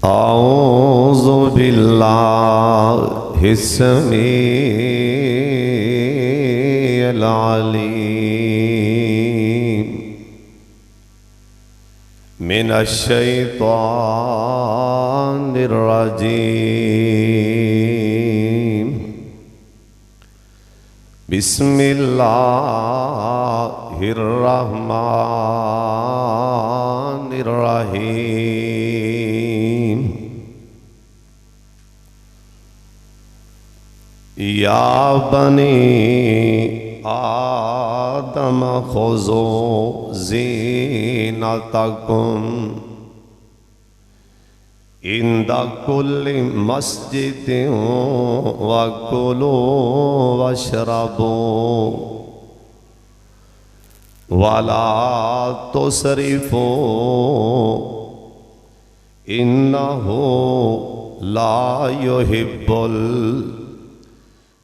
औज़ु बिल्लाहि समीइल अलीम मिनश शैतानिर रजीम। बिस्मिल्लाहिर रहमानिर रहीम। या बनी आदम खुज़ू ज़ीनतकुम इंदा कुल्लि मस्जिदिन वकुलू वशरबू वला तुसरिफू इन्नहु ला युहिब्बुल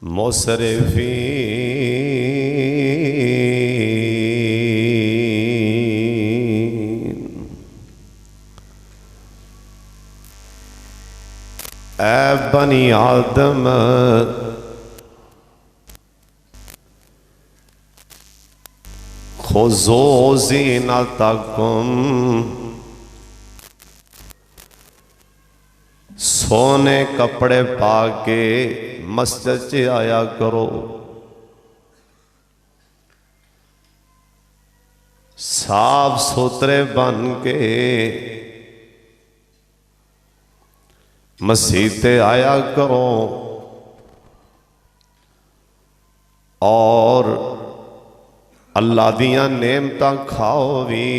मुसरिफीन। ऐ बनी आदम खुज़ू ज़ीनतकुम, सोने कपड़े पाके मस्जिद च आया करो। साफ सुथरे बन के मसीते आया करो और अल्लाह दियां नेमतां खाओ भी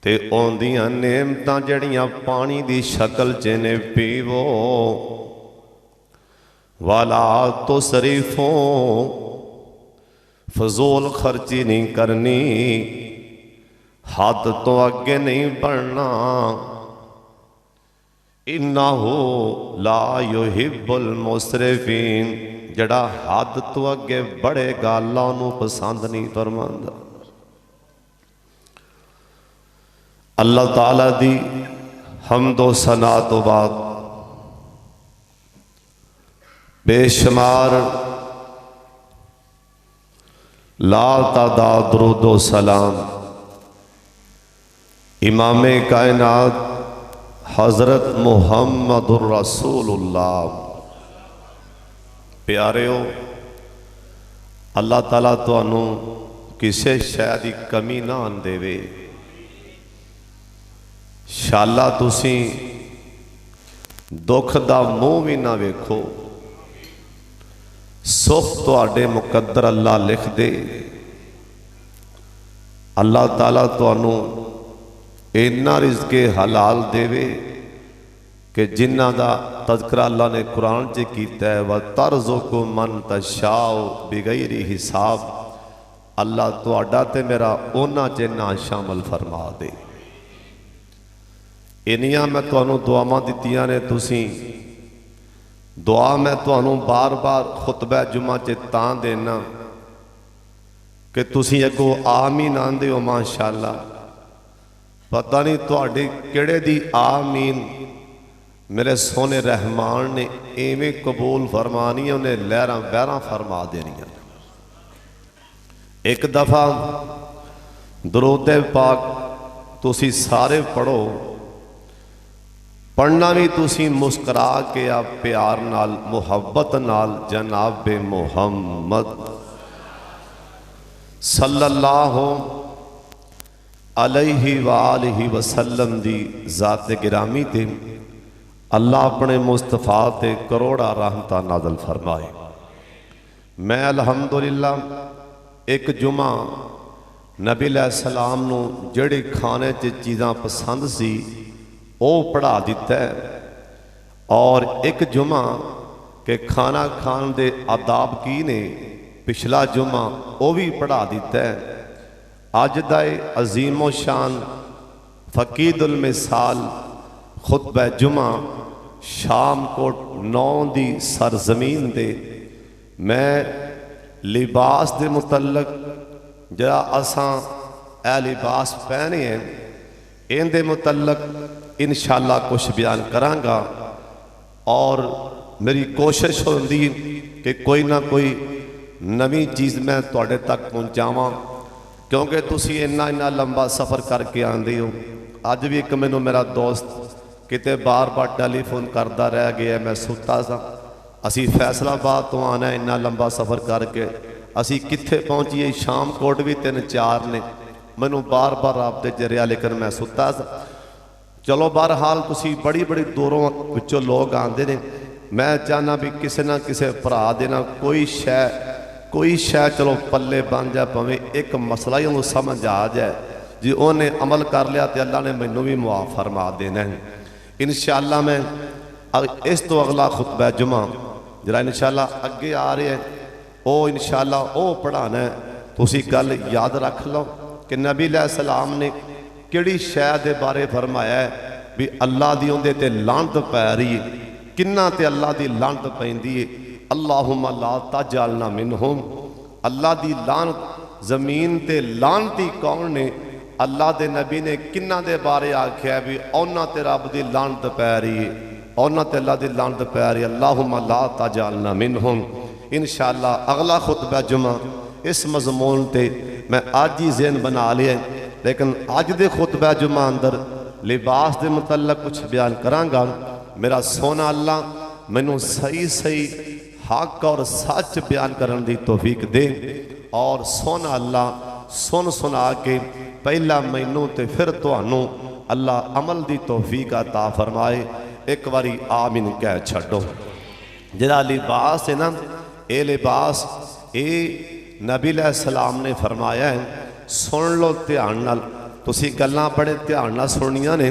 ते औंदियां नेमतां जड़ियां पानी दी शक्ल च ने पीवो। वाला तुसरिफो, फजूल खर्ची नहीं करनी, हद तो अगे नहीं बढ़ना। इन्नहु ला युहिब्बुल मुसरिफीन, जड़ा हद तो अगे बढ़ेगा अल्लाह नूं पसंद नहीं फरमांदा। अल्लाह ताला दी हम्दो सना तो बाद बेशुमार ला तादाद दुरूदो सलाम इमामे कायनात हजरत मुहम्मदुर रसूलुल्लाह। प्यारेओ, अल्लाह ताला तुहानू किसी शै दी कमी ना आन देवे। शाला तुसी दुख दा मुंह भी ना वेखो, सुख तुहाडे मुकद्दर अल्लाह लिख दे। अल्लाह ताला तुहानू इन्ना रिज़्क़े हलाल देवे कि जिन्ना दा तज़किरा अल्लाह ने कुरान च कीता है, व तर्ज़ुक़ु मन तशाओ बिगैरी हिसाब। अल्लाह तुहाडा ते मेरा उन्हां च ना शामिल फरमा दे। इन्नियां मैं तुहानू दुआवां दित्तियां ने, तुसी दुआ मैं तुहानू बार बार खुतबा जुमा च तां देना कि तुसी अगों आमीन आंदे हो। माशाअल्लाह, पता नहीं तुहाडे किहड़े दी आमीन मेरे सोने रहमान ने इवें कबूल फरमानी है, उन्हें लहरां बहरां फरमा देनियां। एक दफा दरूद पाक तुसी सारे पढ़ो, पढ़ना भी तुसी मुस्करा के आ प्यार नाल मुहब्बत नाल जनाब मुहम्मद सल्लल्लाहु अलैहि वालिहि वसल्लम दी ज़ात गिरामी ते अल्लाह अपने मुस्तफा ते करोड़ा रहमतां नाज़िल फरमाए। मैं अल्हम्दुलिल्लाह एक जुमा नबी अलैहिस्सलाम नूं जिहड़ी खाने च चीज़ां पसंद सी वो पढ़ा दिता है, और एक जुमा के खाना खान दे आदाब की ने पिछला जुमा वो भी पढ़ा दिता है। अज दा अजीमो शान फकीदुल मिसाल खुतबा जुमा शामकोट 9 दी सरजमीन दे मैं लिबास दे मुतल्लक जरा असां ए लिबास पहने हैं इन दे मुतल्लक इंशाअल्लाह कुछ बयान करांगा और मेरी कोशिश होंदी कि कोई ना कोई नवी चीज़ मैं तुहाडे तक पहुँचावां, क्योंकि तुसी इन्ना इन्ना लंबा सफ़र करके आंदे हो। अज भी एक मैनू मेरा दोस्त किते बार बार टैलीफोन करता रह गया, मैं सुता सा, असी फैसलाबाद तो आना इन्ना लंबा सफ़र करके असी कित्थे पहुँचीए, शामकोट भी 3-4 ने, मैनू बार बार राबते च रहा, लेकिन मैं सुता सा। चलो बहरहाल तुसी बड़ी बड़ी दूरों विचों लोग आते हैं, मैं चाहना भी किसी ना किसी भरा देना कोई शै चलो पल्ले बन जाए, भावें एक मसला ही उन्होंने समझ आ जाए, जी उन्हें अमल कर लिया तो अल्लाह ने मैनू भी मुआफ फरमा देना है। इंशाअल्लाह मैं इस तो अगला खुतबा जुमा जरा इंशाअल्लाह अगे आ रहा है, वो इंशाअल्लाह वो पढ़ाना है। तुसी गल याद रख लो कि नबी सलाम ने किहड़ी शै दे बारे फरमाया है भी अल्लाह दी उहदे ते लानत पै रही है, किन्ना ते अल्लाह दी लानत पैंदी है। अल्लाहुम्मा ला तजअलना मिनहुम, अल्लाह दी लानत जमीन ते लानती कौन ने? अल्लाह दे नबी ने किन्ना दे बारे आख्या भी उन्हां ते रब दी लानत पै रही है, उन्हां ते अल्लाह दी लानत पै रही है। अल्लाहुम्मा ला तजअलना मिनहुम। इंशाअल्लाह अगला खुतबा जुमा इस मजमून ते मैं अज ही ज़हन बना लिया, लेकिन अज दे खुतबा जुमा अंदर लिबास के मुतल्लक कुछ बयान करांगा। मेरा सोना अल्लाह मैनू सही सही हक और सच बयान करने की तौफीक दे, और सोना अल्लाह सुन सुना के पहला मैनू तो फिर तुहानू अल्लाह अमल की तौफीक अता फरमाए। एक बारी आमीन कह छड्डो। जिहड़ा लिबास है ना, ये लिबास ये नबी सलाम ने फरमाया है, सुन लो ध्यान नाल, तुसी गल्लां बड़े ध्यान नाल सुनियां ने,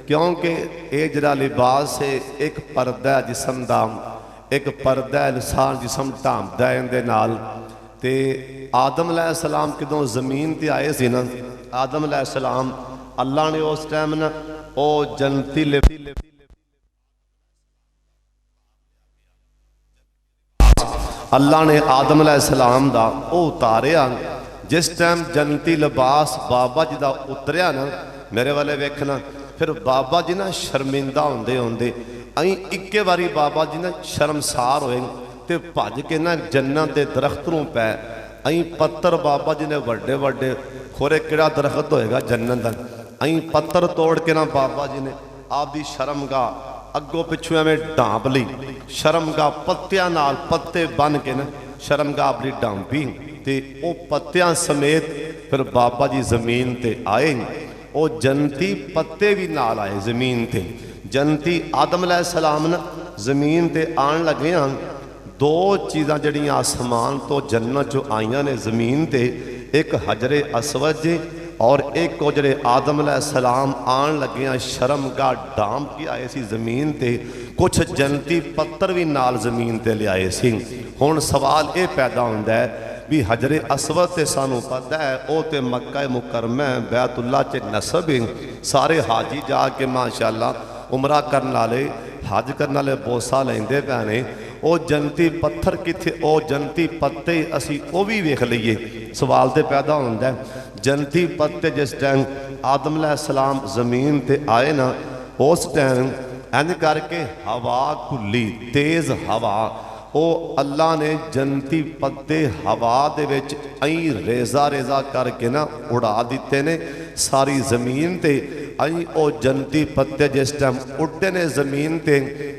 क्योंकि ये जिहड़ा लिबास है एक परदा जिसम दा, एक परदा इंसान जिसम ढांपदा है इहदे नाल। ते आदम सलाम कदों जमीन ते आए सी ना, आदम सलाम अल्लाह ने उस टाइम ना वो जन्नती अल्लाह ने आदम सलाम दा वो उतारिया। जिस टाइम जन्नती लिबास बाबा जी का उतरिया ना, मेरे वाले वेखना, फिर बाबा जी ना शर्मिंदा होंदे होंदे अं इक्के बारी बाबा जी ना शर्मसार होए ते भज के ना जन्नत के दरख्त नूं पै। अं पत्थर बाबा जी ने वड्डे वड्डे, खोरे किहड़ा दरख्त होएगा जन्नत का, अं पत्थर तोड़ के ना बाबा जी ने आपदी शर्मगाह अगों पिछों एवं ढांप ली, शर्मगाह पत्तियां नाल पत्ते बन के ना शर्मगाह अपनी ढांपी, ते वो पत्तियां समेत फिर बाबा जी जमीन ते आए। वो जन्नती पत्ते भी नाल आए जमीन ते। जन्नती आदम सलाम ना जमीन ते आन लगे हैं। दो चीज़ां जड़ियां आसमान तो जन्नत चो आईयां ने जमीन ते, एक हजरे असवद जे और एक वो जड़े आदम सलाम आन लगे हैं शर्मगाह डांप के आए सी जमीन ते। कुछ जन्नती पत्थर भी नाल जमीन ते लियाए सी। हुण सवाल ये पैदा होंदा है भी हजरे असवद ते सानू पता है वो तो मक्का मुकरमा बैतुल्ला च नसब है, सारे हाजी जाके माशाअल्लाह उमरा करने वाले हज करने वाले बोसा लेंदे पै ने। वो जन्नती पत्थर कित्थे, वो जन्नती पत्ते असी वो भी वेख लीए। सवाल तो पैदा होंदा है जन्नती पत्ते जिस टाइम आदम सलाम जमीन ते आए ना, उस टाइम इंज करके हवा खुली, तेज़ हवा, वो अल्लाह ने जन्नती पत्ते हवा दे विच अई रेजा रेजा करके ना उड़ा दिते ने सारी जमीन ते। अई वो जन्नती पत्ते जिस टाइम उड़ते ने जमीन ते,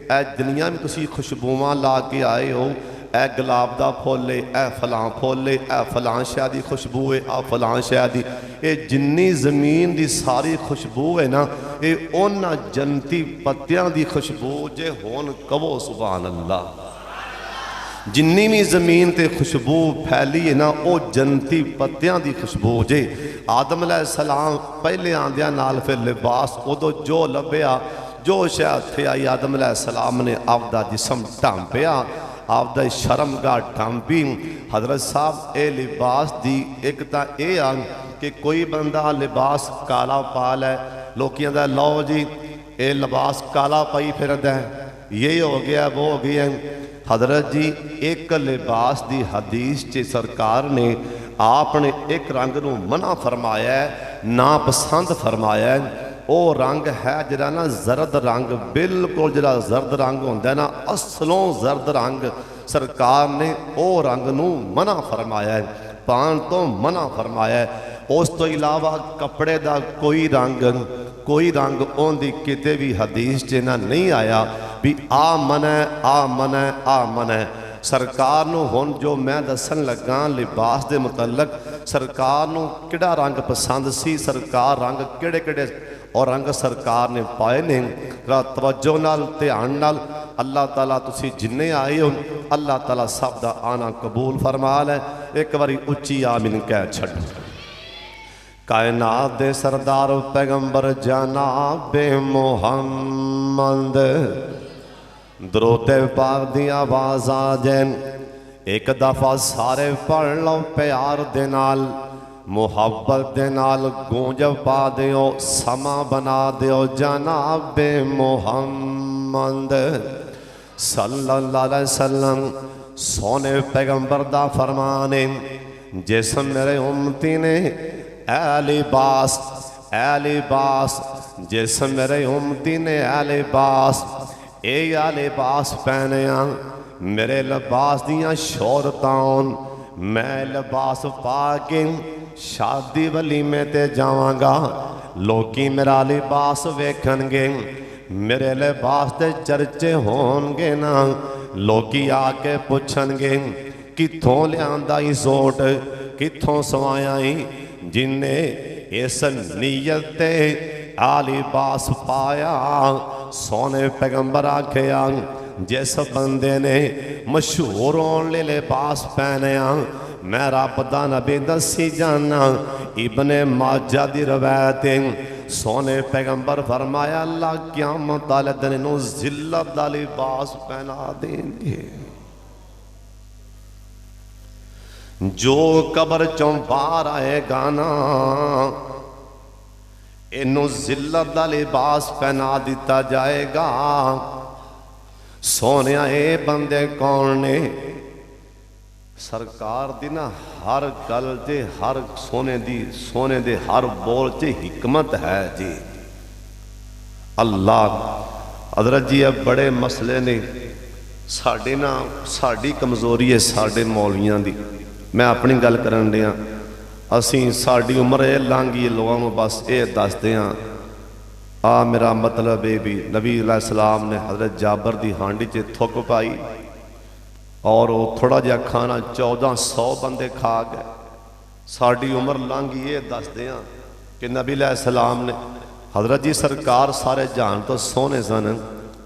ए दुनिया में तुसी खुशबुआं ला के आए हो, ए गुलाब का फुल है, ए फलां फुल है, ए फलां शह की खुशबू है, आ फलां शह की, ये जिन्नी जमीन की सारी खुशबू है ना, ये उन्हां जन्नती पत्तियां की खुशबू जे होन कहो सुभान अल्लाह। जिन्नी भी जमीन ते खुशबू फैली है ना, वो जन्नती पत्तियां की खुशबू जे। आदम सलाम पहले आंदिया नाल फिर लिबास उदों जो लभ्या, जो शह हथे आई, आदम सलाम ने आपदा जिसम ढांपिया, आपदा शर्मगाह ढांपी। हजरत साहब ये लिबास दी एक तो यह आ कि कोई बंदा लिबास काला पा लै, लोगों का लो जी ये लिबास काला पाई फिरदा है, ये हो गया वो हो गया। हजरत जी एक लिबास की हदीस च सरकार ने आपने एक रंग नूं मना फरमाया है, नापसंद फरमाया है। वो रंग है जिहड़ा ना जरद रंग, बिल्कुल जिहड़ा जरद रंग होंदा ना असलों जरद रंग, सरकार ने वो रंग नूं मना फरमाया है, पान तो मना फरमाया है। उस तो इलावा कपड़े का कोई रंग उनकी किते भी हदीस च ना नहीं आया भी आ मन है, आ मन है, आ मन है। सरकार नूं हुण जो मैं दसन लगा लिबास के मुतलक, सरकार नूं किहड़ा रंग पसंद सी, सरकार रंग किहड़े किहड़े और रंग सरकार ने पाए ने, तवज्जो नाल ध्यान नाल अल्लाह ताला तुसी जिन्ने आए हो अल्लाह ताला सब दा आना कबूल फरमा लै। एक बारी उच्ची आमीन कह छड्डो। कायनात दे सरदार पैगंबर जनाबे मुहम्मद, दरूद पाक दी आवाज़ आ जाए एक दफ़ा सारे पढ़ लो प्यार दे नाल, मुहब्बत दे नाल गूंज पा दियो, समा बना दियो जनाबे मुहम्मद सल्लल्लाहु अलैहि वसल्लम। सोने पैगंबर दा फरमान है, जिस मेरे उम्मती ने ऐ लिबास, जिस मेरे उम्मती ने ऐ लिबास पहने मेरे लिबास दियाँ शोहरतां, मैं लिबास पा के शादी वलीमे ते जावांगा, लोकी मेरा लिबास वेखणगे, मेरे लिबास दे चर्चे होणगे ना, लोकी आके पुछणगे कित्थों लिआंदा ई सूट, कित्थों सवाया ई, जिन्ने इस नीयत ते आ लिबास पाया। सोने पैगंबर आखिया जिस बंदे ने मशहूर होने लिबास पहने, मैं रब दा नबी दसी जाना, इब्ने माजा दी रवायत। सोने पैगंबर फरमाया अल्लाह क़यामत वाले दिन नूं ज़िल्लत दा लिबास पहना देंगे। जो कबर चों बाहर आएगा ना, इनू ज़िल्लत दा लिबास पहना दिता जाएगा। सोने ये बंदे कौन ने? सरकार दी ना हर गल च, हर सोने दे हर बोल च हिकमत है जी। अल्लाह हज़रत जी बड़े मसले ने साडे ना, साडी कमज़ोरी है साडे मौलवियां दी। मैं अपनी गल करन दिया, असी साडी उम्र ये लांघी लोगों को बस ये दसदे हाँ। आ मेरा मतलब है भी नबी अलैहिस्सलाम ने हज़रत जाबर की हांडी च थुक पाई और वो थोड़ा जहा खाना 1400 बंदे खा गए। साड़ी उम्र लांघी ये दसदे हाँ कि नबी अलैहिस्सलाम ने, हज़रत जी सरकार सारे जहान तो सोहने सन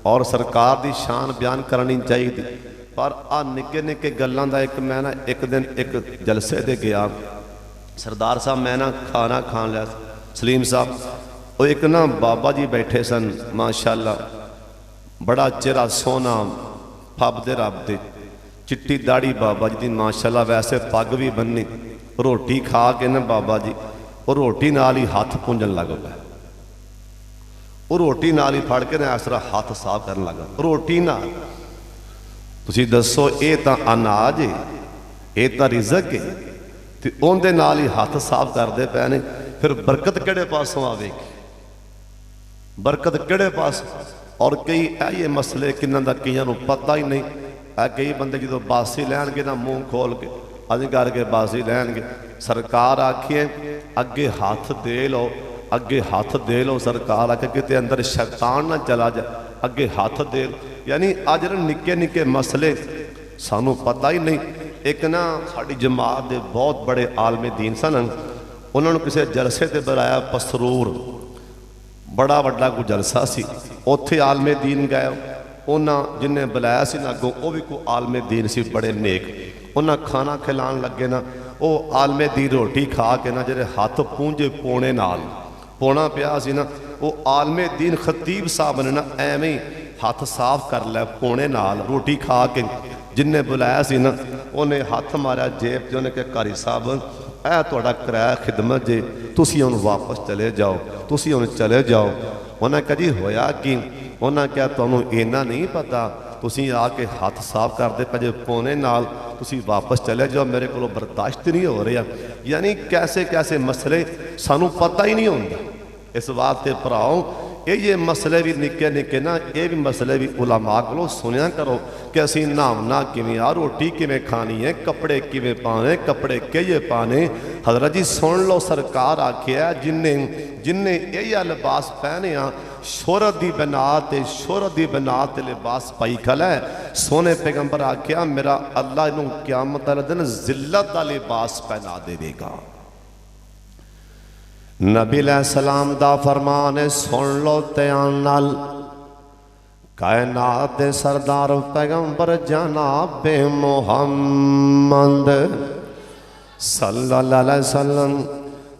और सरकार की शान बयान करनी चाहिए, पर आ निके निके गलों का एक मैं ना एक दिन एक जलसे दे गया, सरदार साहब मैं ना खाना खान लिया, सलीम साहब वो एक ना बाबा जी बैठे सन माशाअल्लाह, बड़ा चेहरा सोहना, फबदे रब दे, चिट्टी दाढ़ी बाबा जी दी माशाअल्लाह, वैसे पग भी बन्नी, रोटी खा के ना बाबा जी वो रोटी नाल ही हाथ पूंजन लग पाए, वो रोटी नाल ही फड़ के ना इस तरह हाथ साफ करन लगा रोटी नाल। तुसीं दसो ये तो अनाज है, ये तो रिज़क है, ते उहदे नाल ही हाथ साफ करते पे ने, फिर बरकत किहड़े पासों आवेगी, बरकत किहड़े पास। और कई ये मसले किन्हां दा कईयां नूं पता ही नहीं। कई बंदे जो बासी लैणगे ना मूँह खोल के अज करके बासी लैणगे, सरकार आखिए अगे हाथ दे लो, अगे हाथ दे लो, सरकार आखे किते अंदर शैतान ना चला जाए, अगे हाथ दे लो। यानी अज निक्के निक्के मसले सानू पता ही नहीं। एक ना साड़ी जमात के बहुत बड़े आलमे दीन सन, उन्होंने किसी जलसे ते बुलाया पसरूर, बड़ा वड्डा कोई जलसा सी, उत्थे आलमे दीन गए, उन्हें जिन्हें बुलाया सी ना अगों वो भी कोई आलमे दीन सी बड़े नेक, उन्हें खाना खिलान लगे ना, वो आलमे दी रोटी खा के ना जेरे हाथ पूंजे पोने नाल पोना पिया सी ना, वो आलमे दीन खतीब साहब ने ना एवें हाथ साफ कर लिया पोने नाल रोटी खा के, जिन्हें बुलाया सी ना उन्हें हाथ मारा जेब च, उन्हें कहा कारी साहब ऐ तुहाडा किराया खिदमत जे, तुसीं हुण वापस चले जाओ, तुसीं हुण चले जाओ। उन्हें कहा जी होया कि? उन्हें क्या तुहानूं इन्ना नहीं पता, तुसीं आके हाथ साफ करते पे पोने नाल, तुसीं वापस चले जाओ, मेरे को बर्दाश्त नहीं हो रहा। यानी कैसे कैसे मसले सानू पता ही नहीं होंदा। इस वास्ते भराओ ये मसले भी निक्के निक्के ना, ये भी मसले भी उलमा को सुनिया करो कि असी नहावना किवें आ, रोटी किवें खानी है, कपड़े किवें पाने, कपड़े किए पाने। हजरत जी सुन लो, सरकार आखिया जिन्हें जिन्हें यही लिबास पहने आ शोहरत की बनात शोहरत की बनात लिबास पाई खल है। सोने पैगंबर आखिया मेरा अल्लाह इनू क़यामत वाले दिन जिल्लत का लिबास पहना देगा। नबी सलाम दा फरमान है, सुन लो ध्यान नाल। कायनात दे सरदार पैगंबर जनाब मुहम्मद सल्लल्लाहु अलैहि वसल्लम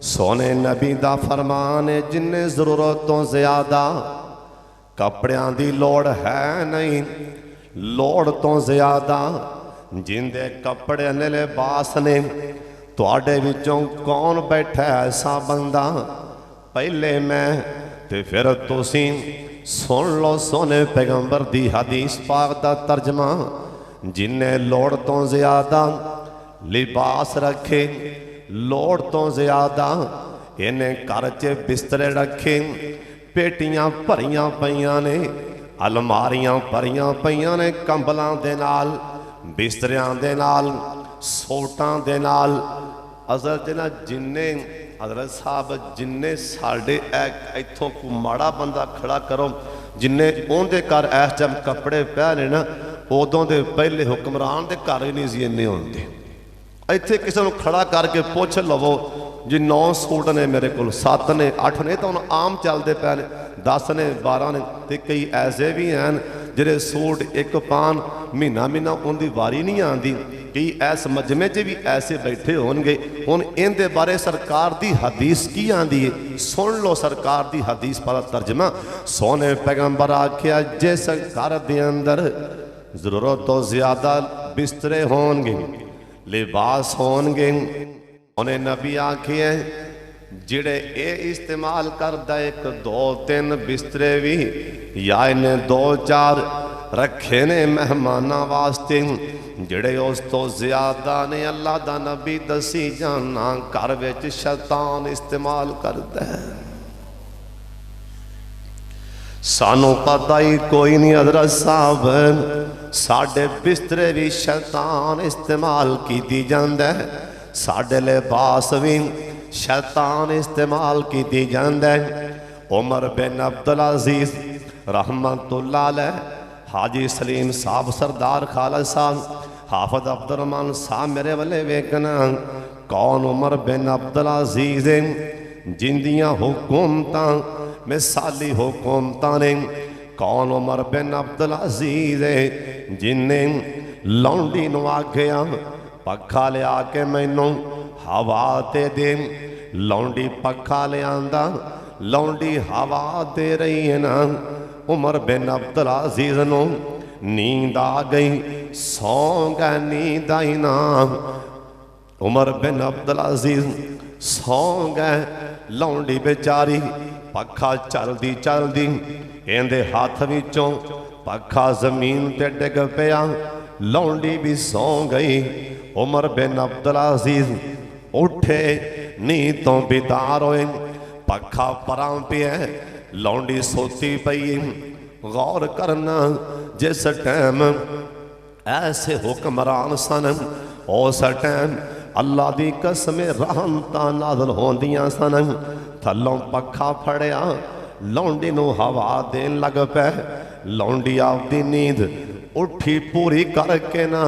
सोने नबी दा फरमान है, जिन्ने जरूरत तो ज्यादा कपड़ियां दी लोड़ है नहीं, लोड़ तो ज्यादा जिंदे कपड़े ने लिबास ने। तुहाडे विचों कौन बैठा ऐसा बंदा, पहले मैं ते फिर तुसी। सुन लो सोने पैगंबर दी हदीस पाक दा तर्जमा, जिन्ने लोड़ तो ज्यादा लिबास रखे, लोड़ तो ज्यादा इन्हें घर च बिस्तरे रखे, पेटियां भरियां पईयां ने, अलमारियां भरियां पईयां ने कंबलां दे नाल, बिस्तरियां दे नाल, सोटां दे नाल। हज़रत ना जिन्ने हज़रत साहब जिन्ने साढ़े इथों को माड़ा बंदा खड़ा करो, जिन्ने उनके घर इस टाइम कपड़े पहने ना, उदों के पहले हुक्मरान के घर ही नहीं सी इन्ने होंदे। इत्थे किसी को खड़ा करके पूछ लवो जी 9 सूट ने मेरे को, 7 ने 8 ने, तो हम आम चलते पे ने, 10 ने 12 ने, तो कई ऐसे भी हैं जिहड़े सूट एक पान महीना महीना उनकी वारी नहीं आती। कई इस मजमे च भी ऐसे बैठे होंगे। हुण इहदे बारे सरकार की हदीस की आंदी है, सुन लो सरकार की हदीस पर तर्जमा। सोने पैगंबर आख्या जिस घर दे अंदर जरूरत तो ज्यादा बिस्तरे होंगे, लिबास होंगे, उन्हें नबी आखिए जिड़े ये इस्तेमाल करदा 1 2 3 बिस्तरे भी या इन्हें 2 4 रखे ने मेहमाना वास्ते, जिड़े उस तो ज्यादा ने अल्लाह दा नबी दसी जाना घर विच शैतान इस्तेमाल करदा है। सानू पता ही कोई नहीं हज़रत साहब, साडे बिस्तरे भी शैतान इस्तेमाल की जांदा है, साडे लिबास भी शैतान इस्तेमाल की जांदा है। उमर बिन अब्दुल अजीज रहमतुल्लाह अलैह, हाजी सलीम साहब सरदार खालद साहब, हाफिज अब्दुल रहमान साहब मेरे वाले वेखना कौन उमर बिन अब्दुल अजीज जिंदियां हुकूमतां मिसाली हुकूमतां ने। कौन उमर बिन अब्दुल अजीज जिन्हें लौंडी नूं आखिया पखा लिया के मैनू हवा ते दे, लौंडी पखा लियांदा, लौंडी हवा दे रही है ना। उमर बिन अब्दुल अजीज नूं नींद आ गई, सौ गए नींद आई ना। उमर बिन अब्दुल अजीज सौ गए, लौंडी बेचारी पखा चलदी चलदी इहदे हाथ विचों पखा जमीन ते डिग पिया, लौंडी भी सौ गई। उमर बिन अब्दुल अजीज उठे नींद तो बेदार होए, पखा परां पिया, लौंडी सोती पई। गौर करना जिस टाइम ऐसे हुक्मरान सन, उस टाइम अल्लाह दी कसम रहमतां नाज़िल होंदियां सन। थल्लों पखा फड़िया, लौंडी नूं हवा देन लग पे। लौंडी आपदी नींद उठी पूरी करके ना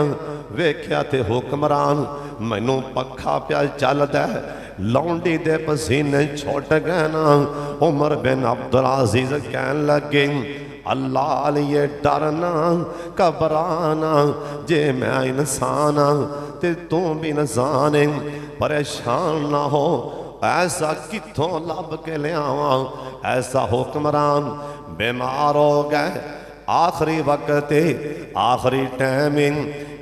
वेख्या ते हुक्मरान मैनू पखा प्या चलदा, लौंडी दे पसीने छुट गए ना। उमर बिन अब्दुल अजीज कहन लगे अल्लाह लिए डरना घबराना, जे मैं इंसान ते तू भी इंसान है, परेशान ना हो। ऐसा कितों लब के लियावा, ऐसा हुक्मरान बीमार हो गए। आखिरी वक्त आखिरी टाइम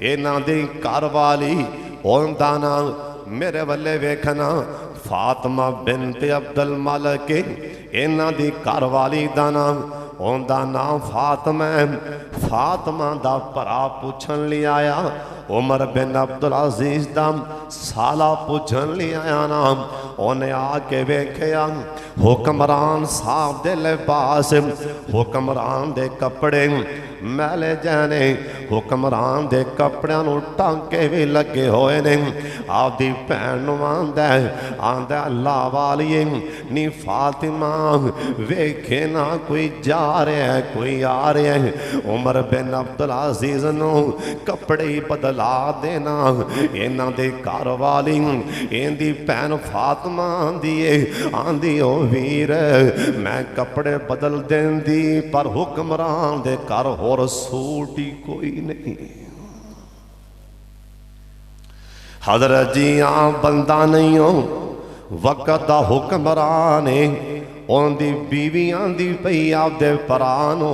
इन्हां दी घर वाली उनदा नाम मेरे वाले वेखना फातिमा बिनत अब्दुल मलिक, इन्हां दी घर वाली दा नाम उनदा नाम फातिमा। फातिमा दा भरा पूछन li आया, उमर बिन अब्दुल अजीज दा साला पूछन li आया नाम। उन्हें आके वेख्या हुक्मरान साहब दे लिबास, हुक्मरान दे कपड़े मैले जाने, हुक्मरान दे कपड़ियां नूं टांके भी लगे हुए ने। आपदी भैन नूं आंदा आंदा अल्लाह वालिए नी फातिमा वेखे ना कोई जा रहा है कोई आ रहा है। उमर बिन अब्दुल अजीज नूं कपड़े ही बदला देना। इन्हां दे घर वाली इहदी भैन फातिमा आंदी आंदी ओ वीर मैं कपड़े बदल देंदी पर हुक्मरान दे घर और सूट ही कोई नहीं। हजरत जी आप बंदा नहीं हो वक़्त दा हुक्मरान है। उनकी बीवी आंदी पई आपदे परानो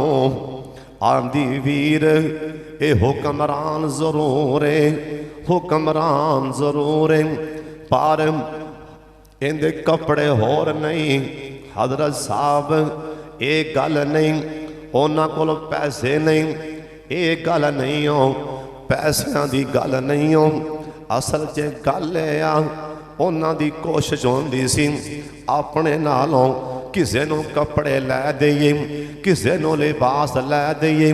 आंदी वीर ये हुक्मरान जरूर है, हुक्मरान जरूर है पर इनके कपड़े होर नहीं। हजरत साहब ये गल नहीं उन्हां कोल पैसे नहीं, ये गल नहीं हो पैसों की गल नहीं हो। असल च गल आ उन्हां दी कोशिश होंदी सी अपने नालों किसे नूं कपड़े लै दईए किसे नूं लिबास लै दईए।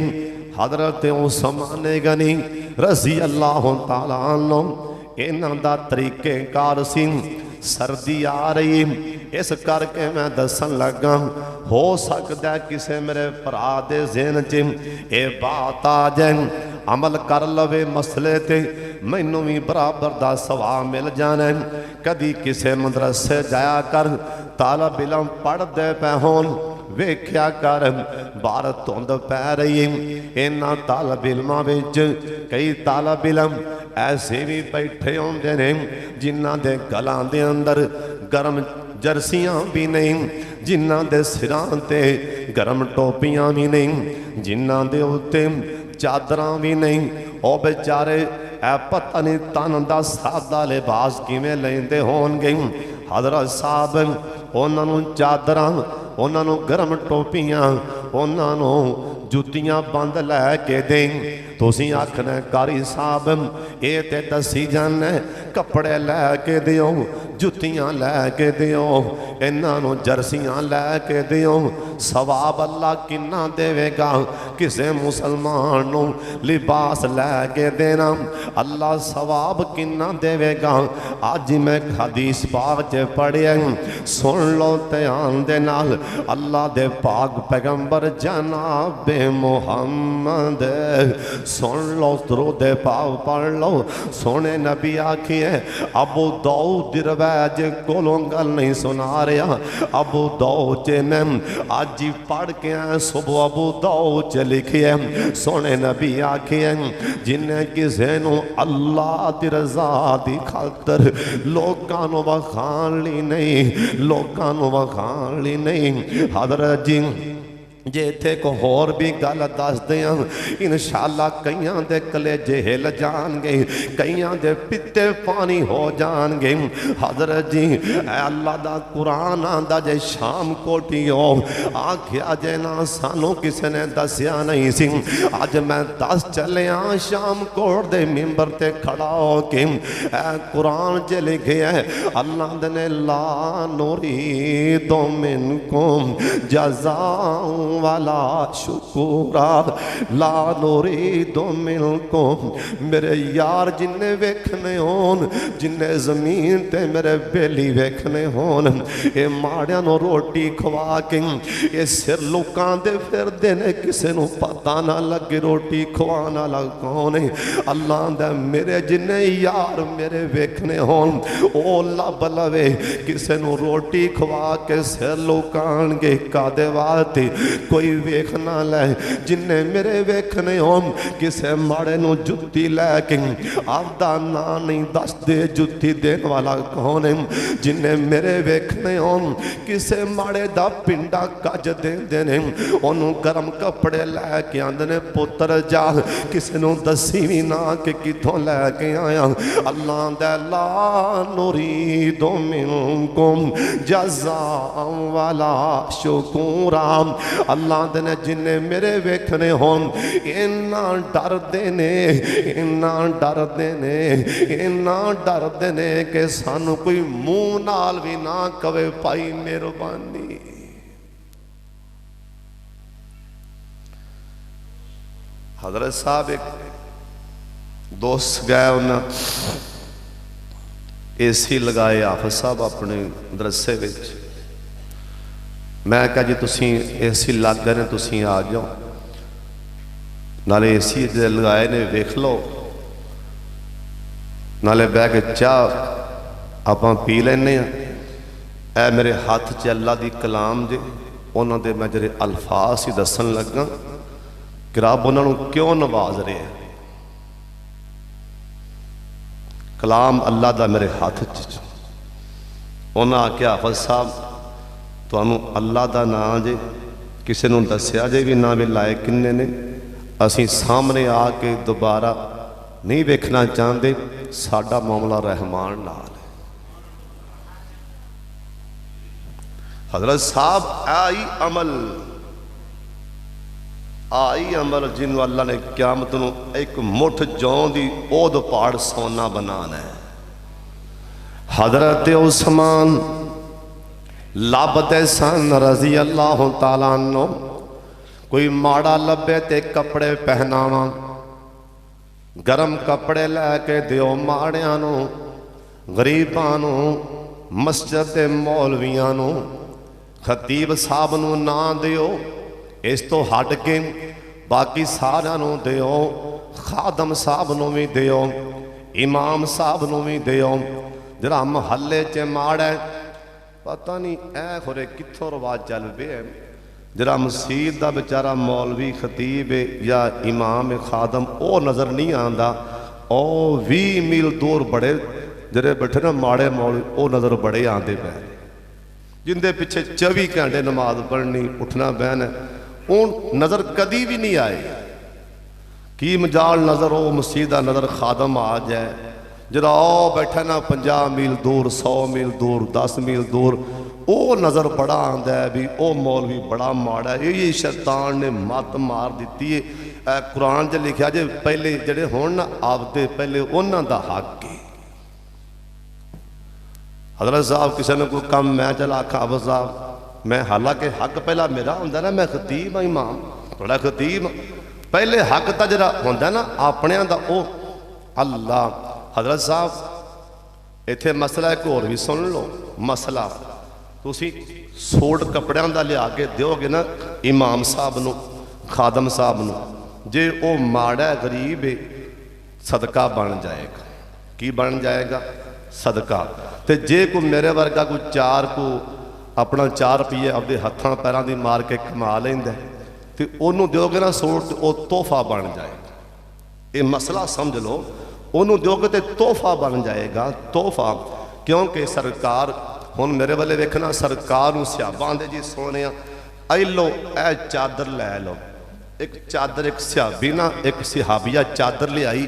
हजरत उस्मान गनी रज़ी अल्लाह तआला अन्हु इन्हां दा तरीक़ेकार सी। सर्दी आ रही इस करके मैं दसन लगा हो सकता है किसी मेरे भरा दे ज़हन च ये बात आ जाए अमल कर लवे मसले ते मैनू भी बराबर दा सवाब मिल जाना। कदी किसी मदरसे जाया कर तालब इलम पढ़ते पे होन वेख्या कर बाहर धुंध पै रही इन्हां तालब इलमां विच कई तालब इलम ऐसे भी बैठे होंदे ने जिन्हां दे गलां दे अंदर गर्म जर्सियां भी नहीं, जिन्हां दे सिरां ते गर्म टोपियां भी नहीं, जिन्हां दे उत्ते चादरां भी नहीं। ओ बेचारे ऐ पता नहीं तन दा सादा लिबास किवें लैंदे होणगे। हजरत साहब उन्हां नूं चादरां उन्हां नूं गर्म टोपियां उन्हां नूं जुत्तियां बंद लैके दें। तुसीं आखना कारी साहब ये ते दसी जाने कपड़े लैके दिओ जुत्तियां लैके दिओ इन्हां नूं जर्सियां लैके दिओ। सवाब अल्लाह किन्ना देवेगा किसे मुसलमान नूं लिबास लैके देना अल्लाह सवाब किन्ना देवेगा। अज मैं हदीस पाक च पढ़िया सुन लो ध्यान दे नाल अल्लाह दे पाक पैगंबर जनाब मुहम्मद सुन लो दरूद पाक पढ़ लो। सोने नबी आखिए अबू दाऊद रवाज कोलों गल नहीं सुना रहा अबू दाऊद च मैं आज ही पढ़ के आया सुबह अबू दाऊद च लिखिए सोने नबी आखिए जिन्हें किसी नूं अल्लाह दी रज़ा दी खातर लोकां नूं वखाण लई नहीं लोकां नूं वखाण लई नहीं। हज़रत जी जे इत्थे को होर भी गल दस दियां इंशाअल्लाह कईयां दे कलेजे हिल जाणगे कईयां दे पित्ते पानी हो जाणगे। हज़रत जी अल्लाह दा कुरान आंदा जे शाम कोठी हो आखिया जे ना सानू किसी ने दसिया नहीं सी अज मैं दस चलिया शाम कोट दे मिंबर ते खड़ा हो के कुरान च लिखे है अल्लाह ने ला नुरीदु मिनकुम जज़ाअ वाला शुकुरा ला नुरीदु मिनकुम। मेरे यार जिन्ने वेखने होन जिन्ने जमीन ते मेरे बेली वेखने होन ये माड़ियां नूं रोटी खवा के ये सिर लुकां दे फिरदे ने किसे नूं पता ना लगे रोटी खवाने वाला कौन है। अल्लाह दा मेरे जिन्ने यार मेरे वेखने होन ओ लब लवे किसे नूं रोटी खवा के सिर लुकाणगे कादे वास्ते कोई वेखना लै जिन्ने मेरे वेखने होम किसे माड़े नूं जुत्ती लैके आपदा ना नहीं दस दे जुत्ती देने वाला कौन है। जिन्ने मेरे वेखने होम किसे माड़े दा पिंडा कज देंदे ने ओनू गर्म कपड़े लैके आंदे ने पुत्र जा किसे नूं दसी भी ना कि किथों लैके आया। अल्लाह दा ला नुरीदु मिनकुम जज़ाअ वला शुकुरा अल्लाह दे ने जिन्ने मेरे वेखने होन इन्ना डरदे ने, इन्ना डरदे ने, इन्ना डरदे ने कि सानू कोई मुंह नाल भी ना कवे भाई मेहरबानी। हजरत साहब एक दोस्त गए, उन्हें AC लगाए हाफिज साहब अपने मदरसे विच। मैं कहा जी तुसी AC लग गए ने, तुसी आ जाओ, नाले AC जे लगाए ने वेख लो, नाले बह के चाह आपां पी लैने। ऐ मेरे हाथ च अल्लाह दी कलाम जे, उन्हां दे मैं जिहड़े अल्फाज ही दसन लगा कि रब उन्हां नूं क्यों नवाज रहे। कलाम अल्लाह दा मेरे हाथ च। उन्हें आख्या हाफिज साहब तुहानू अल्लाह दा नाम जे किसी नूं दस्या जे भी ना भी लाए किन्ने ने, असीं सामने आके दोबारा नहीं वेखना चाहते, साडा मामला रहमान नाल। हजरत साहब आई अमल जिन्हों अल्लाह ने क्यामत नूं एक मुठ जौ की ओद पाड़ सोना बनाना है। हजरत उस्मान लभते सन रजी अल्लाह तआला अन्हु, कोई माड़ा लभे ते कपड़े पहनावा, गरम कपड़े लैके दिओ माड़ियां नूं, गरीबां नूं, मस्जिद के मौलवियां नूं, खतीब साहब नूं ना दिओ, इस तो हट के बाकी सारियां नूं दिओ, खादम साहब नूं भी दिओ, इमाम साहब नूं भी दिओ। जरा महल्ले च माड़ा पता नहीं ऐ खुरे कित्थों रवाज चल पे है, जरा मसीत का बेचारा मौलवी खतीब है या इमाम है खादम वो नज़र नहीं आता, और 20 मील दूर बड़े जरे बैठे ना माड़े मौलवी वो नज़र बड़े आते पे, जिंदे पिछे 24 घंटे नमाज पढ़नी उठना बहना, उन नज़र कदी भी नहीं आए। की मजाल नज़र वो मसीत का नज़र खादम आ जाए, जरा ओ बैठा ना 50 मील दूर, 100 मील दूर, 10 मील दूर, वो नज़र बड़ा आंदा है भी वो मौलवी बड़ा माड़ा है। ये शैतान ने मत मार दी है। कुरान च लिखा जे पहले जड़े हो ना आपदे पहले उन्हों का हक है। हजरत साहब किसी ने कोई काम मैं चला आखा हाफिज साहब मैं, हालांकि हक पहला मेरा होंगे ना, मैं खतीब हाँ इमाम थोड़ा खतीब, पहले हक तो जरा होंगे ना अपने का वो अल्लाह। हजरत साहब इत्थे मसला एक होर भी सुन लो, मसला तुसी सूट कपड़ियां का लिया के दोगे ना इमाम साहब नूं, खादम साहब नूं, जे वो माड़ा गरीब है सदका बन जाएगा। की बन जाएगा? सदका। तो जे कोई मेरे वर्गा कोई चार को अपना 4 रुपये अपने हथों पैरों की मार के कमा लेंदा तो उन्होंने दोगे ना सूट, वो तोहफा बन जाएगा। ये मसला समझ लो, उन्होंने दोगे तो तोहफा बन जाएगा, तोहफा। क्योंकि सरकार हुण मेरे वाले वेखना, सरकार नूं सियाबा आंदे जी सोने आई लो ए चादर लै लो, एक चादर एक सियाबी ना एक सिहाबिया चादर लियाई,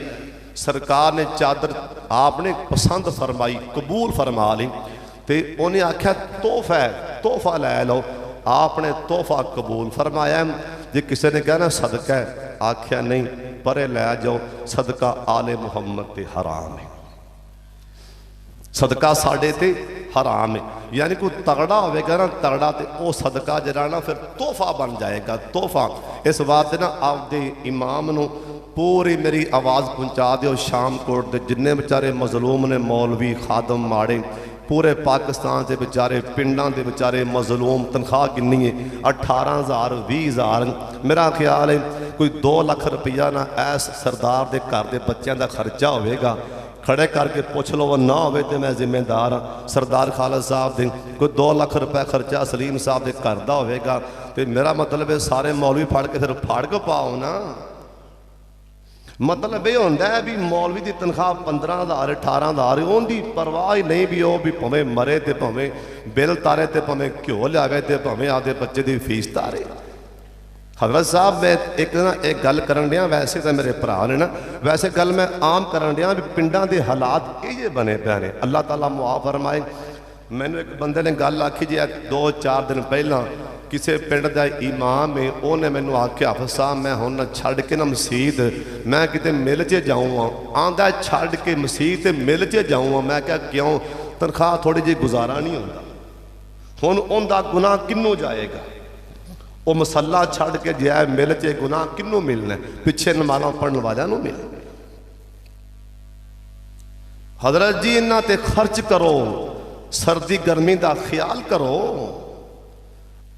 सरकार ने चादर आपने पसंद फरमाई, कबूल फरमा ली, तो उन्हें आख्या तोहफा है, तोहफा लै लो, आपने तोहफा कबूल फरमाया। जे किसी ने कहना सदका है, आख्या नहीं परे लै जाओ, सदका आले मुहम्मद ते हराम है, सदका साढ़े ते हराम है। यानी कोई तगड़ा होगा ना, तगड़ा तो वह सदका जरा ना फिर तोहफा बन जाएगा, तोहफा। इस बात ना आपके इमाम नूं पूरी मेरी आवाज़ पहुँचा दो, शामकोट के जिन्ने बेचारे मजलूम ने मौलवी खादम माड़े, पूरे पाकिस्तान के बेचारे पिंडां के बेचारे मजलूम, तनख्वाह कितनी है? 18,000 20,000। मेरा ख्याल है कोई 2 लाख रुपया ना ऐस सरदार के घर के बच्चों का खर्चा होगा, खड़े करके पूछ लो, वो ना हो तो मैं जिम्मेदार हाँ। सरदार खालिद साहब दे कोई 2 लाख रुपया खर्चा सलीम साहब के घर का होगा, तो मेरा मतलब है सारे मौलवी फड़ के फिर फाड़ के पाओ ना। मतलब ये होंदा है भी मौलवी की तनख्वाह 15,000 18,000, उनकी परवाह ही नहीं भी वो भी भावें मरे तो भावें बिल तारे तो भावें घ्यो लियावे तो भावें आदे बच्चे की फीस तारे। हजरत साहब मैं एक ना एक गल करन दिया, वैसे तो मेरे भरा ने ना, वैसे गल मैं आम करन दिया भी पिंडां दे हालात ये बने पे ने, अल्लाह ताला मुआफ फरमाए। मैनू एक बंदे ने गल आखी जी 2-4 दिन पहला किसी पिंड का इमाम है, उन्हें मैनू आख्या हाफिज़ साहब मैं हुण छड्ड के ना मसीत मैं किते मिल च जाऊँ, आंदा छड्ड के मसीत मिल च जाऊँ। मैं क्या क्यों, तनख्वाह थोड़ी जी गुजारा नहीं होता। हुण उनका गुनाह किनू जाएगा, वो मसला छड्ड के जाए मिल च गुनाह किनू मिलना, पिछे नमाज़ां पढ़न वालियां नूं मिलना। हजरत जी इन्हां ते खर्च करो, सर्दी गर्मी का ख्याल करो।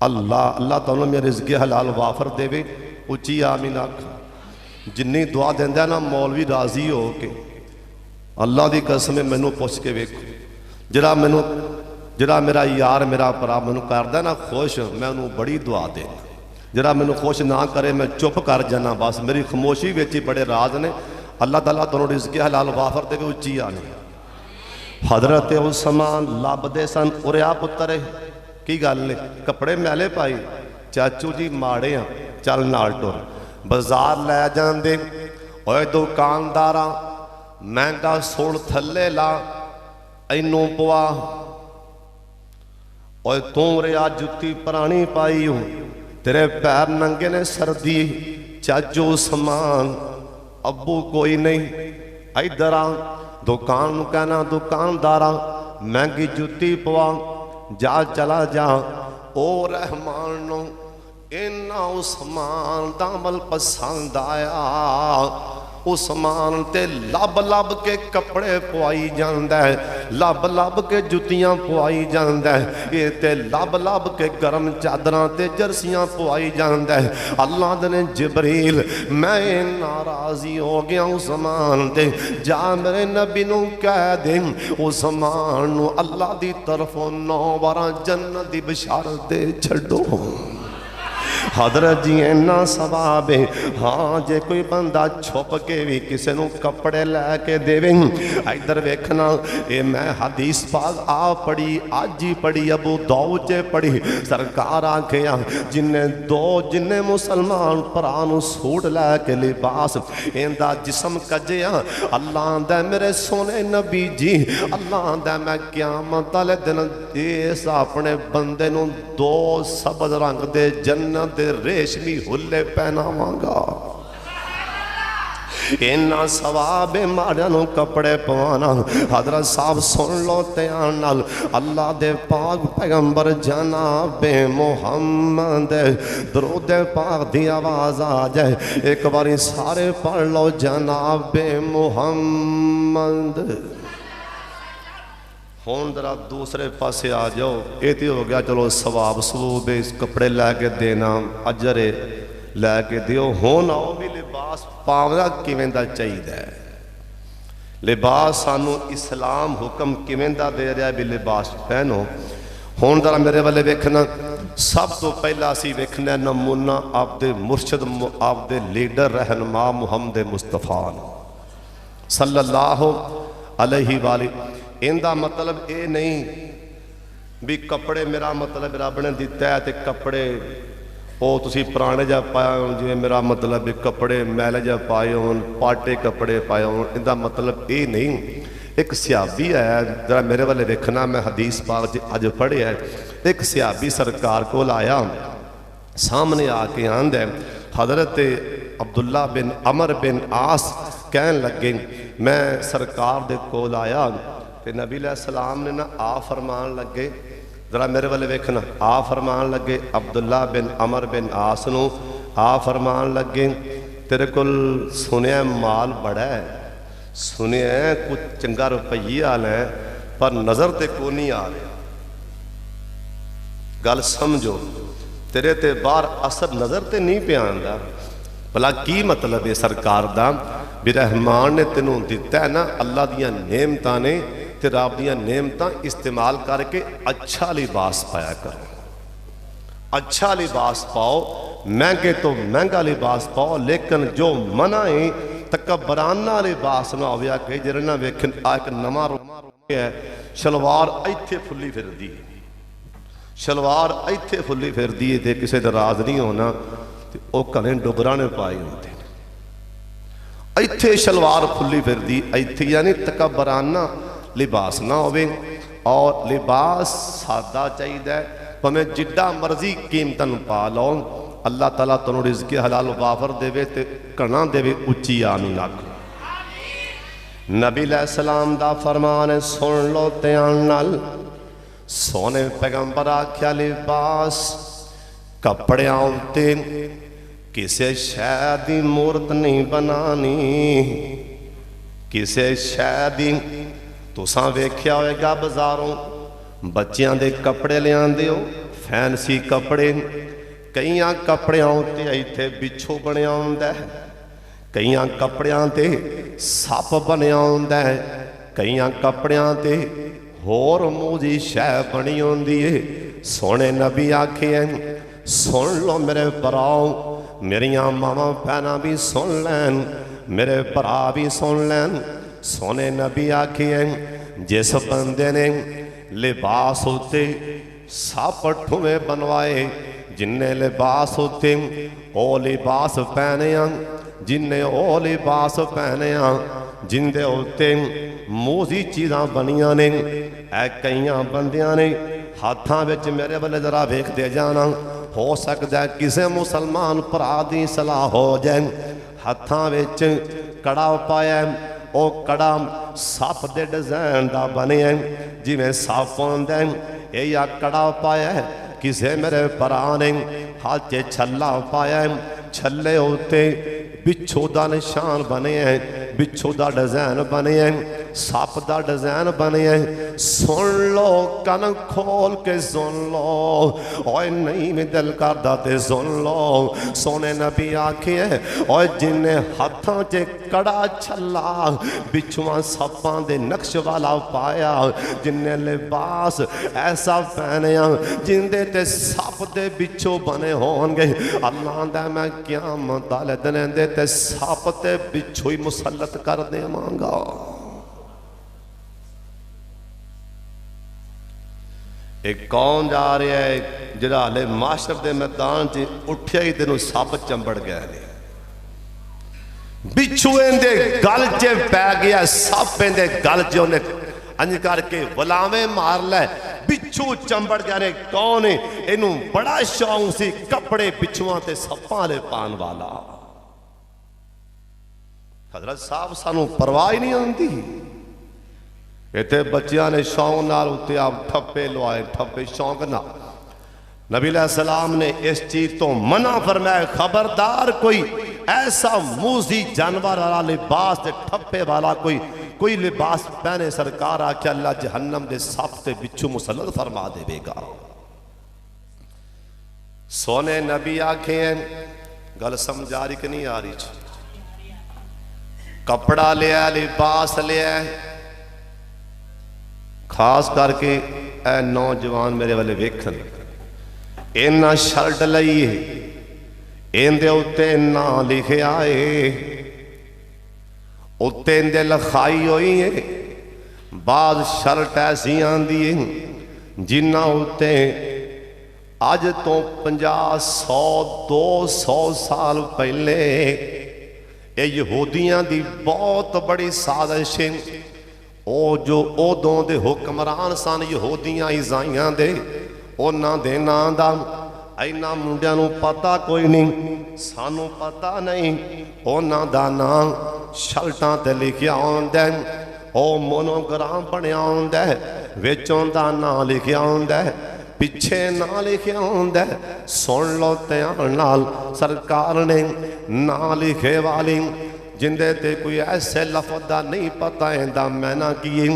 अल्लाह अल्लाह तुहानूं मेरे रिज़्क़ हलाल वाफर देवे, उच्ची आमीन आख। जिन्नी दुआ देंदा ना मौलवी राजी हो के, अल्लाह की कसम मैनू पुछ के वेखो, जरा मेरा यार मेरा भरा मैनू करदा ना खुश, मैं उन्होंने बड़ी दुआ देना। जरा मैनू खुश ना करे मैं चुप कर जाना, बस मेरी खामोशी विच ही बड़े राज ने। अल्लाह ताला तुहानूं रिज़्क़ हलाल वाफर देवे, उच्ची आमीन। हजरत उस्मान लभदे सन, उरिया पुत्र की गल ने कपड़े मैले पाई, चाचू जी माड़े आ चल नाल टुर। बाजार लै जांदे, ओए दुकानदारा महंगा सुण थले ला, इनू पवा, ओए तू रिया जुत्ती पुरानी पाई हो, तेरे पैर नंगे ने सर्दी। चाचू उस्मान अबू कोई नहीं, इधर आ। दुकान कहना दुकानदारा महंगी जुत्ती पवा, जा चला जा। ओ रहमान इन्ना उस्मान दा अमल पसंद आया। उस्मान ते लब लब के कपड़े पवाई जांदा है, लब लब के जुतियां पवाई जांदा है, ये ते लब लब के गर्म चादरां ते जर्सियां पवाई जांदा है। अल्लाह ने जिबरील मैं नाराजी हो गया उस्मान ते, जा मेरे नबी नू कह दे उस्मान नू अल्लाह दी तरफों 9 बार जन्नत दी बशारत दे छड्डो। हजरत जी इन्ना सवाब है। हाँ जे कोई बंदा छुप के भी किसी को कपड़े लैके देवे, इधर वेखना ये मैं हदीस पाक आ पढ़ी, अज ही पढ़ी, अबू दाऊद च पढ़ी। सरकार आखिया जिन्ने मुसलमान भरा नूं सूट लैके लिबास इंदा जिसम कजिया, अल्लाह दा मेरे सोने नबी जी, अल्लाह दा मैं क़यामत वाले दिन इस अपने बंदे नूं 2 सबज रंग दे जन्नत दे रेशमी हुल्ले पहनावांगा। इन्ना सवाब माड़ियां नूं कपड़े पवाना। हजरत साहब सुन लो ध्यान नाल, अल्लाह दे पाक पैगंबर जनाबे मुहम्मद दरूद पाक दी आवाज़ आ जाए, एक बारी सारे पढ़ लो जनाबे मुहम्मद। हुण जरा दूसरे पासे आ जाओ, ये तो हो गया चलो सवाब सबूब इस कपड़े लैके देना, अजरे लैके दिओ। हुण आओ भी लिबास पावना किवें दा चाहिदा है। लिबास सानू इस्लाम हुक्म किवें दा दे रहा भी लिबास पहनो। हुण जरा मेरे वाले वेखना, सब तो पहला असीं वेखना नमूना आपदे मुर्शद आपदे लीडर रहनुमा मुहम्मद मुस्तफा सल्लल्लाहु अलैहि वसल्लम। इनका मतलब ये नहीं भी कपड़े मेरा मतलब रब ने दिता है तो कपड़े वो तुसी पुराने जा पाए हो, जिवें मेरा मतलब भी कपड़े मैले जा पाए हो, पाटे कपड़े पाए हो, इनका मतलब ये नहीं। एक सियाबी है, जरा मेरे वाले देखना, मैं हदीस पाक अज पढ़िया। एक सियाबी सरकार को आया, सामने आके आंदा हजरत अब्दुल्ला बिन अमर बिन आस कहन लगे, मैं सरकार दे कोल आया ते नबी सलाम ने ना आ फरमान लगे, जरा मेरे वाले वेखना, आ फरमान लगे अब्दुल्ला बिन अमर बिन आस नूं आ फरमान लगे, तेरे कोल सुनिया माल बड़ा है, सुनिया कुछ चंगा रुपया है, पर नज़र ते को नहीं आ रहा। गल समझो, तेरे ते बाहर असर नज़र ते नहीं पिया आंदा। भला की मतलब है सरकार दा भी रहमान ने तेनों दिता है ना, अल्लाह दियां नेमतां ने ते रब दियां नेमतां इस्तेमाल करके अच्छा लिबास पाया करो। अच्छा लिबास पाओ, महंगे तो महंगा लिबास पाओ, लेकिन जो मना है तकबराना लिबास ना हो। कई जरे ना वेख एक नवा है, शलवार इत्थे फुली फिरदी है, शलवार इत्थे फुली फिरदी है, किसी का राज नहीं होना, तो घने डुगरा ने पाए होते, इत्थे शलवार फुली फिरदी, इत्थे यानी तकबराना लिबास ना होवे। और लिबास सादा चाहिए, भावें जिड्डा मर्जी कीमतन पा लो, अल्लाह ताला तुहानू रिज़्क़ हलाल वाफर देवे ते घना देवे। उच्ची आमीन आखो। नबी अलैहिस्सलाम दा फरमान है, सुन लो ध्यान नाल। सोने पैगंबर आख्या लिबास कपड़ियां उत्ते किसी शै दी मूरत नहीं बनानी, किसी शै दी। तुसां वेख्या होएगा बाजारों बच्चों के कपड़े लियादे हो, फैंसी कपड़े। कई कपड़ियां उत्ते इत्थे बिच्छू बनिया हुंदा है, कई कपड़ियां ते सप बनिया हुंदा है, कई कपड़ियां ते होर मूजी शै बनी होंदी है। सोने नबी आखे सुन लो मेरे भराओ, मेरिया मावां भैनां भी सुन लैन, मेरे भरा भी सुन लैन। सोने नबी आखे जिस बंदे ने लिबास उत्ते सप ठुमे बनवाए, जिन्ने लिबास उत्ते ओ लिबास पहने, जिन्ने ओ लिबास पहने, जिंदे उत्ते मूजी चीज़ां बनिया ने। ऐ कई बंदियां ने हाथां विच मेरे वाले जरा वेखदे जाना, हो सकता है किसी मुसलमान भरा दी सलाह हो जाए। हाथां विच कड़ा पाया, ओ कड़ा सप दे डिजाइन दा बनिया, जिवें सप होंदा है। या कड़ा पाया किसे मेरे भरा ने हाथ च छल्ला पाया, छल्ले उत्ते बिच्छू दा निशान बने, बिच्छू दा डिजाइन बने, सप दा डिजाइन बने। सुन लो कन खोल के सुन लो, ओए नहीं में दिल करदा ते सुन लो। सोने नबी आखे ओए जिन्ने हाथों च कड़ा छल्ला बिच्छुआं सपां दे नक्श वाला पाया, जिन्ने लिबास ऐसा पहनिया जिंदे ते सप दे बिच्छू बने होणगे, अल्लाह दा मैं क़यामत वाले दिन दे ते सप ते बिच्छू ही मुसल्लत कर देवांगा। एक कौन जा रहा है जिहड़ा हाले माशर के मैदान च उठिया ही तेनों सप चंबड़ गया ने, बिच्छू इहदे गल च पै गया, सप इहदे गल च उन्हें अंज करके वलावे मार लै, बिच्छू चंबड़ गया ने। कौन है इनू बड़ा शौक सी कपड़े बिच्छुआं ते सप्पां वाले पान वाला। हजरत साहब सानू परवाह ही नहीं आती। इतने बच्चों ने शौक नाल उत्ते आप ठप्पे लवाए, ठप्पे शौक ना। नबी अलैहिस्सलाम ने इस चीज तो मना फरमाया, खबरदार कोई ऐसा मूजी जानवर वाला लिबास ते ठप्पे वाला कोई लिबास पहने। सरकार आख्या अल्लाह जहन्नम दे सप ते बिच्छू मुसल्लत फरमा देवेगा। सोने नबी आखे गल समझ आ रही कि नहीं आ रही? कपड़ा लिया, लिबास लिया, खास करके ए नौजवान मेरे वाले वेखन, इन्ना शर्ट लई है, इहदे उत्ते ना लिखिया है, उत्ते इहदे लिखाई हुई है। बाद शर्ट ऐसी आंदी है जिन्ना उत्ते अज तो 50, 100, 200 साल पहले ये यहूदियां दी बहुत बड़ी साजिश है। ओ जो उदों दे हुक्मरान सन यहूदियां ईसाइयां दे, उन्हां दे नां दा इन्हां मुंडियां नूं पता कोई नहीं, सानू पता नहीं। उन्हां दा नां शर्टां ते लिखिया हुंदा है, ओ मोनोग्राम बनिया हुंदा है, विच उहदा नां लिखिया हुंदा है, पिछे ना लिखिया हुंदा है। सुन लो ध्यान नाल, सरकार ने ना लिखे वाली जिंदे ते कोई ऐसे लफ्ज़ दा नहीं पता इंदा मैना की,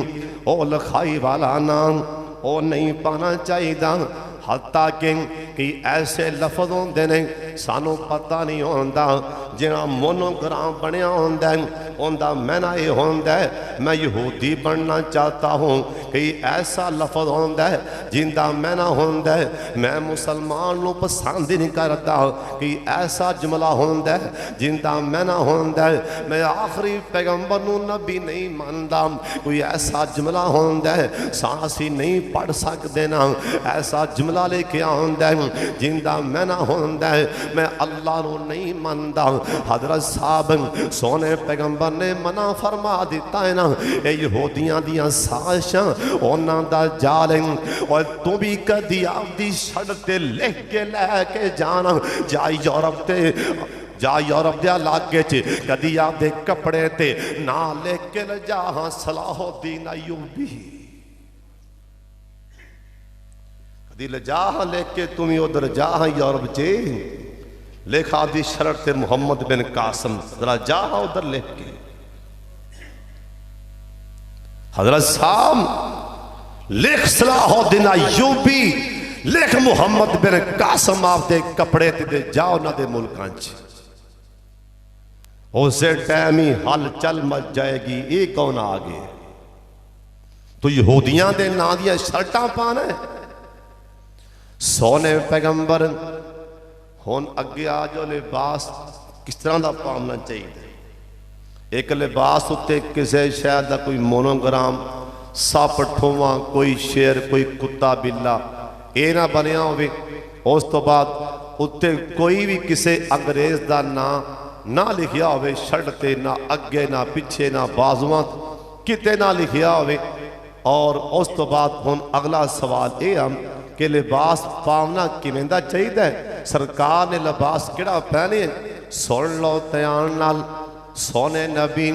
ओ लिखाई वाला नाम ओ नहीं पाना चाहिए। हत्ता कि ऐसे लफ्ज़ होंदे ने सानू पता नहीं होंदा, जिहड़ा मोनोग्राम बनिया होंदा है उनका मैना ये होंदा है मैं यहूदी बनना चाहता हूँ। कई ऐसा लफ्ज़ होंदा है जिंदा मैना होंदा है मैं मुसलमान नूं पसंद ही नहीं करता। कई ऐसा जुमला होंदा है जिंदा मैना होंदा है मैं आखिरी पैगंबर नूं नबी नहीं मानदा। कोई ऐसा जुमला होंदा है सासी नहीं पढ़ सकते ना, ऐसा जुमला लिखिया होंदा है जिंदा मैना होंदा है मैं अल्लाह नूं नहीं मानदा। हजरत साहब सोने पैगंबर पैगंबर ने मना फरमा दिता है ना, ये यहूदियां दियां साजिशां उन्हां दा जाल है। और तू भी कदी आपदी छड़ ते लिख के लैके जाना, जा यूरोप ते जा यूरोप के इलाके च कदी आपदे कपड़े ते ना लिख के ल जा सलाहुद्दीन अय्यूबी, कदी ल जा लेके तुम उधर जा यूरोप च लिखा दी शरत से मुहम्मद बिन कासिम, जरा जा उधर लिख के। हजरत साहब लिख सलाहुद्दीन अय्यूबी, लिख मुहम्मद बिन कासिम आपके कपड़े ते जाओ ना दे मुल्कां च, उसे टाइम ही हलचल मच जाएगी। ये कौन आ गए? तो यहूदियां दे नां दियां शर्टां पाना है। सोने पैगंबर हुण अगे आ जाओ, लिबास किस तरह का पाना चाहिए। एक लिबास उत्ते किसी शहर का कोई मोनोग्राम, सप ठोवा, कोई शेर, कोई कुत्ता बिल्ला ये ना बनया होवे। उस तो बाद उत्ते कोई भी किसी अंग्रेज का नाम ना लिखिया होवे, शर्ट ते ना अगे ना पिछे ना बाजुआं किते ना लिखिया होवे। और उस तो बाद हुण अगला सवाल ये हम कि लिबास पावना किवें दा चाहिए। सरकार ने लिबास किहड़ा पहने, सुन लो ध्यान नाल। सोने नबी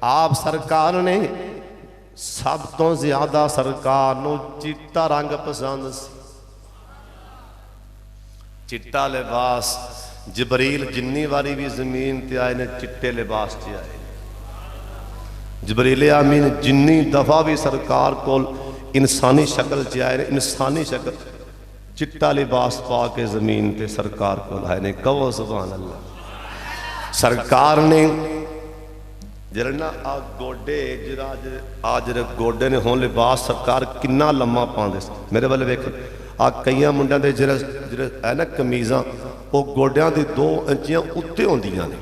आप सरकार ने सब तो ज्यादा सरकार नूं चिट्टा रंग पसंद सी। चिट्टा लिबास जबरील जिन्नी वारी भी जमीन ते आए ने चिट्टे लिबास च आए। जबरील आमीन जिन्नी दफा भी सरकार कोल इंसानी शक्ल च आए, इंसानी शक्ल चिट्टा लिबास पा के जमीन ते सरकार को आए ने। कहो सुभान अल्लाह। सरकार ने जरा आ गोडे जरा आज गोडे ने हों लिबास सरकार किन्ना लम्मा पाते। मेरे वाले वेख आ कई मुंडिया के जरा है ना कमीज़ा वो गोडिया की 2 इंचियां उत्ते होंदियां ने।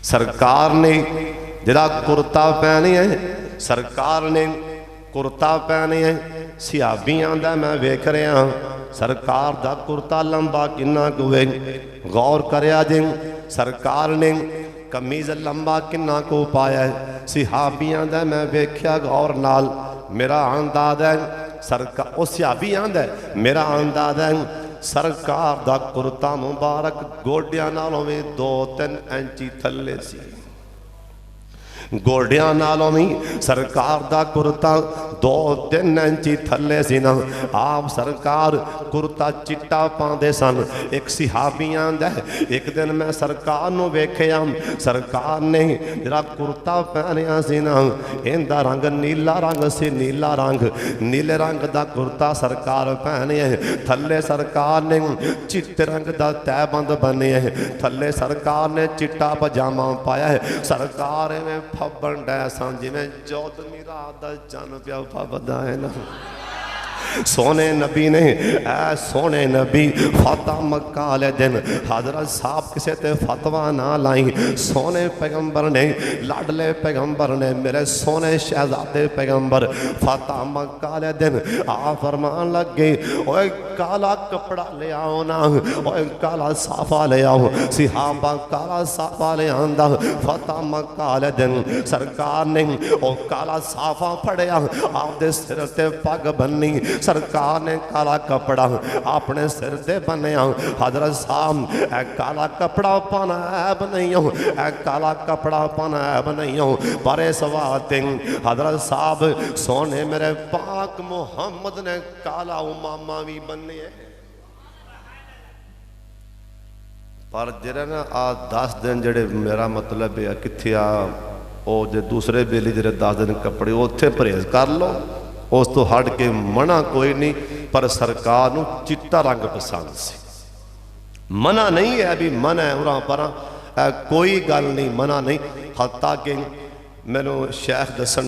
सरकार ने जरा कुर्ता पहने है, सरकार ने कुर्ता पहने है। सियाबियां दा मैं वेख रहा सरकार दा कुर्ता लंबा किन्ना कुए, गौर करया जे सरकार ने कमीज लंबा किन्ना को पाया है। सिहाबियां दा मैं वेख्या गौर नाल, मेरा अंदाज है सरकार उस सिहाबी आंदा है, मेरा अंदाज है सरकार दा कुर्ता मुबारक गोडियां नालों भी 2-3 इंची थल्ले सी। गोडियां नालों भी सरकार दा कुर्ता 2-3 इंची थल्ले सी ना। आप सरकार कुर्ता चिट्टा पाते सन। एक सिहाबी आंदा है, एक दिन मैं सरकार नूं वेख्या, सरकार ने जरा कुर्ता पहनिया सी ना, इहदा रंग नीला रंग सी, नीला रंग, नीले रंग दा कुर्ता सरकार पहने है। थल्ले सरकार ने चिट्टे रंग दा तहबंद बने है, थल्ले सरकार ने चिट्टा पजामा पाया है। सरकार में फबन डैसा जिमें 14वीं रात का चन प्या फबदा है ना। सोने नबी ने ऐ सोने नबी फतह मक्का वाले दिन हजरत साहब किसी ते फतवा ना लाई। सोने पैगंबर ने लाडले पैगंबर ने मेरे सोने शहजादे पैगंबर फतह मक्का वाले दिन आ फरमान लगे, ओए काला कपड़ा ले आओ ना, ओए काला साफा ले आओ। सिहाबा काला साफा ले आंदा। फतह मक्का वाले दिन सरकार ने ओ काला साफा फड़िया, आपदे सिर ते पग बन्नी। सरकार ने काला कपड़ा अपने सिर से बनया। हजरत साहब ए काला कपड़ा पाना ऐब नहीं हो, ए काला कपड़ा पाना ऐब नहीं हो, पर इस वास्ते हजरत साहब सोने मेरे पाक मुहम्मद ने काला उमामा भी बने। पर जरा ना आ 10 दिन जड़े मेरा मतलब है किथे आ ओ जे दूसरे बेली जरे 10 दिन कपड़े उत्थे परहेज कर लो, उस तो हट के मना कोई नहीं। पर सरकार नूं चिट्टा रंग पसंद सी। मना नहीं है भी मना है उरा पर कोई गल नहीं, मना नहीं। हत्ता कि मैनू शेख दसन